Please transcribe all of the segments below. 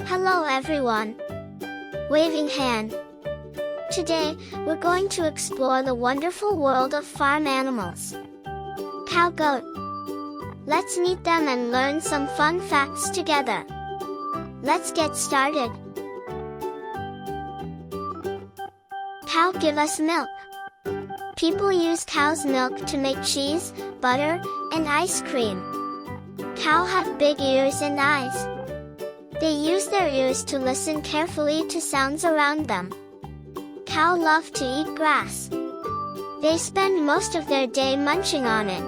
Hello everyone. Waving hand. Today, we're going to explore the wonderful world of farm animals. Cow, goat. Let's meet them and learn some fun facts together. Let's get started. Cow give us milk. People use cow's milk to make cheese, butter, and ice cream. Cow have big ears and eyes. They use their ears to listen carefully to sounds around them. Cow love to eat grass. They spend most of their day munching on it.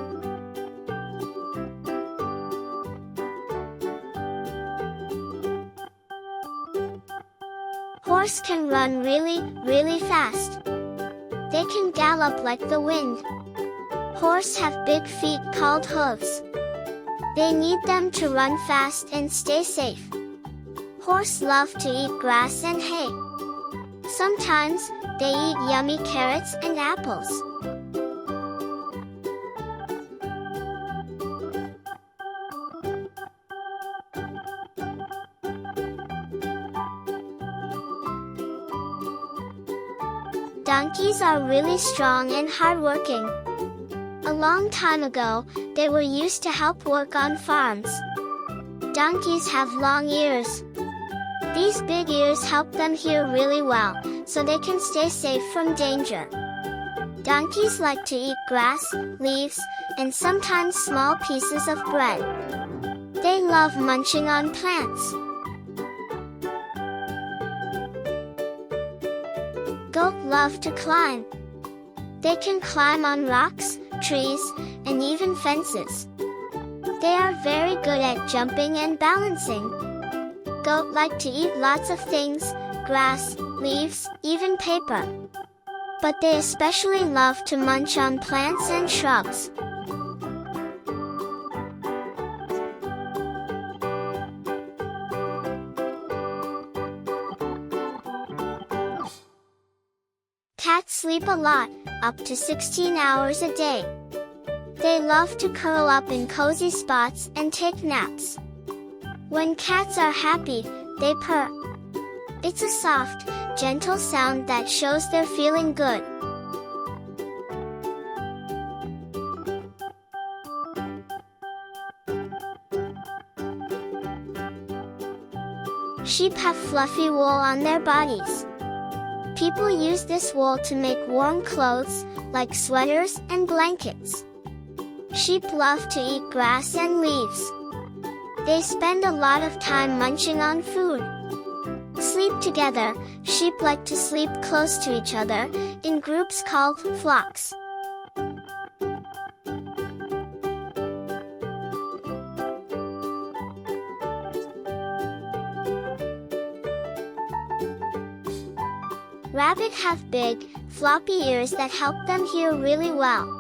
Horse can run really fast. They can gallop like the wind. Horse have big feet called hooves. They need them to run fast and stay safe. Horse love to eat grass and hay. Sometimes, they eat yummy carrots and apples. Donkeys are really strong and hardworking. A long time ago, they were used to help work on farms. Donkeys have long ears. These big ears help them hear really well, so they can stay safe from danger. Donkeys like to eat grass, leaves, and sometimes small pieces of bread. They love munching on plants. Goat love to climb. They can climb on rocks, trees, and even fences. They are very good at jumping and balancing. Goat like to eat lots of things, grass, leaves, even paper. But they especially love to munch on plants and shrubs. Cats sleep a lot, up to 16 hours a day. They love to curl up in cozy spots and take naps. When cats are happy, they purr. It's a soft, gentle sound that shows they're feeling good. Sheep have fluffy wool on their bodies. People use this wool to make warm clothes, like sweaters and blankets. Sheep love to eat grass and leaves. They spend a lot of time munching on food. Sleep together. Sheep like to sleep close to each other, in groups called flocks. Rabbit have big, floppy ears that help them hear really well.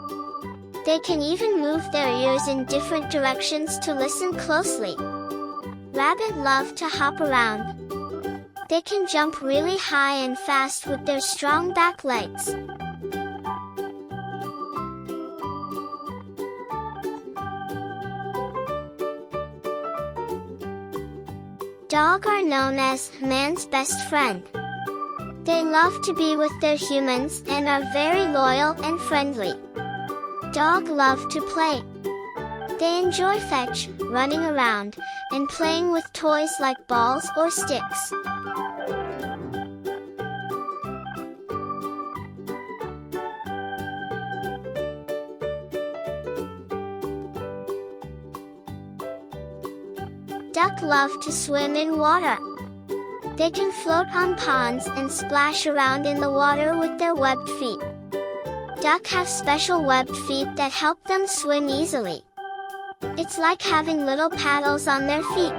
They can even move their ears in different directions to listen closely. Rabbit love to hop around. They can jump really high and fast with their strong back legs. Dogs are known as man's best friend. They love to be with their humans and are very loyal and friendly. Dogs love to play. They enjoy fetch, running around, and playing with toys like balls or sticks. Duck love to swim in water. They can float on ponds and splash around in the water with their webbed feet. Duck have special webbed feet that help them swim easily. It's like having little paddles on their feet.